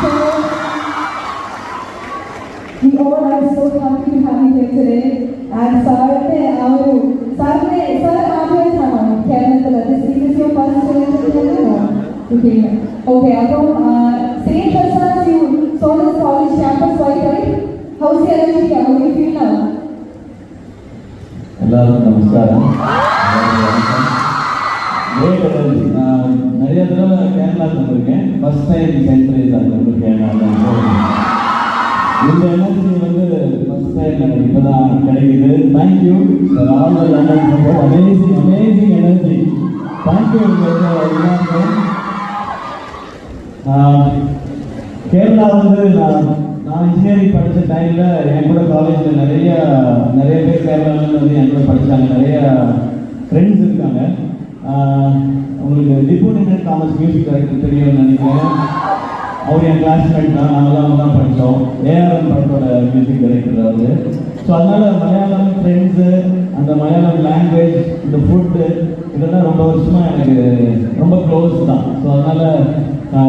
So, we all are so happy to have you here today. And sir, this is your first okay. Okay, same person as you saw this college campus, right? How's the energy here? How do you feel now? எல்லாருக்கும் நமஸ்காரம். நிறைய தடவை கேரளாவுக்கு வந்திருக்கேன். First time central அங்கே வந்திருக்கேன். இந்த energy வந்து ஃபர்ஸ்ட் டைம் எனக்கு இப்போ தான் கிடைக்குது. Thank you sir. All the amazing energy. Thank you எல்லாருக்கும். கேரளா வந்து நான் இன்ஜினியரிங் படித்த டைமில் என் கூட காலேஜில் நிறைய பேர் கேரளாவில் வந்து என் கூட படித்தாங்க. நிறைய ஃப்ரெண்ட்ஸ் இருக்காங்க. உங்களுக்கு டிபோனியன் காமர்ஸ் மியூசிக் டைரக்டர் தெரியும்னு நினைக்கிறேன். அவர் என் கிளாஸ்மேட் தான். நாங்களாம் தான் படித்தோம். ஏஆர்எம் படத்தோட மியூசிக் டைரக்டர் அவர். ஸோ அதனால் மலையாளம் ஃப்ரெண்ட்ஸு, அந்த மலையாளம் லாங்குவேஜ், இந்த ஃபுட்டு, இதெல்லாம் ரொம்ப வருஷமாக எனக்கு ரொம்ப க்ளோஸ் தான். ஸோ அதனால்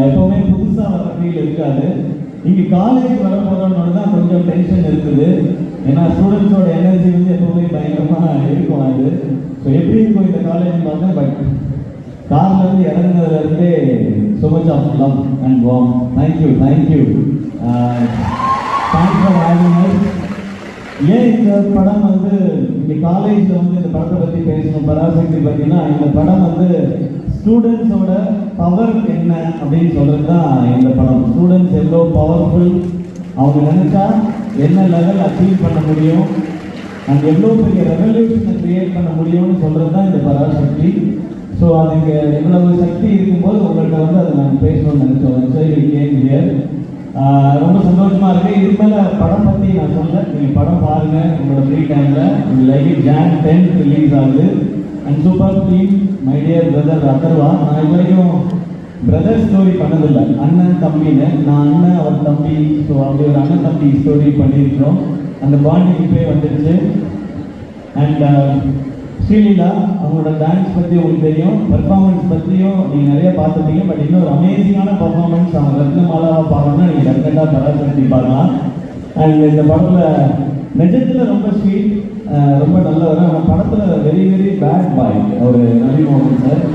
எப்போவுமே புதுசாக வர ஃபீல் இருக்காது. இங்கே காலேஜ் வரப்போகிறோன்னு தான் கொஞ்சம் டென்ஷன் இருக்குது. ஏன்னா ஸ்டூடெண்ட்ஸோட எனர்ஜி வந்து எப்போவுமே பயங்கரமாக இருக்கும். அது ஸோ எப்படி இருக்கும் இந்த காலேஜ் பார்த்தேன். பட் கார்லேருந்து இறங்குனதுலேருந்தே so much of love and warmth. Thank you. Thanks for having us. ஏன் இந்த படம் வந்து இங்கே காலேஜில் வந்து இந்த படத்தை பற்றி பேசணும், பராசக்தி பற்றினா, இந்த படம் வந்து ஸ்டூடெண்ட்ஸோட பவர் என்ன அப்படின்னு சொல்கிறது தான் இந்த படம். ஸ்டூடெண்ட்ஸ் எவ்வளோ பவர்ஃபுல், அவங்க நினச்சா என்ன லெவல் அச்சீவ் பண்ண முடியும், அண்ட் எவ்வளோ பெரிய ரெவல்யூஷனை க்ரியேட் பண்ண முடியும்னு சொல்கிறது தான் இந்த பராசக்தி. ஸோ அதுக்கு எவ்வளவு சக்தி இருக்கும்போது உங்கள்கிட்ட வந்து அதை நாங்கள் பேசணும்னு நினச்சோம். சரி, கேம் ஹியர். ரொம்ப சந்தோஷமாக இருக்குது. இது மேலே படம் பற்றி நான் சொல்ல, நீங்கள் படம் பாருங்கள் உங்களோட ஃப்ரீ டைமில். லைக் Jan 10 ரிலீஸ் ஆகுது. And super team, my dear brother Atharva. நான் இது வரைக்கும் பிரதர் ஸ்டோரி பண்ணதில்லை. அண்ணன் தம்பின்னு, நான் அண்ணன் அவர் தம்பி. ஸோ அப்படி ஒரு அண்ணன் தம்பி ஸ்டோரி பண்ணியிருக்கிறோம். அந்த பாண்டிங் இப்போயே வந்துடுச்சு. அண்ட் ஸ்ரீலீலா, அவங்களோட டான்ஸ் பற்றி உங்களுக்கு தெரியும், பர்ஃபார்மன்ஸ் பற்றியும் நீங்கள் நிறைய பார்த்துருப்பீங்க. பட் இன்னொரு அமேசிங்கான பர்ஃபார்மன்ஸ் அவங்க ரத்னமாலாவை பார்க்கணும்னா நீங்கள் டெஃபினட்டாக பராசக்தி பார்க்கலாம். அண்ட் இந்த படத்தில் நிஜத்தில் ரொம்ப ஸ்வீட், ரொம்ப நல்லவர். ஆனால் படத்தில் வெரி பேட் பாய் அவர் நவீன் மோகன் சார்.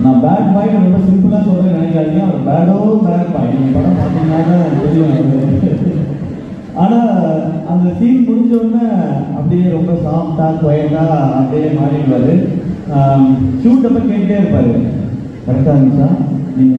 நான் பேட் பாய் ரொம்ப சிம்பிளாக சொல்கிறேன் நினைக்காதீங்க. அவர் பேட் பாய். நீங்கள் படம் பார்த்தீங்கன்னா தான் தெரியும். ஆனால் அந்த சீன் முடிஞ்சோடனே அப்படியே ரொம்ப சாஃப்டாக குவைட்டாக அப்படியே மாறிடுவார். ஷூட் அப்போ கேட்டே இருப்பார், கரெக்டாக இருந்துச்சா,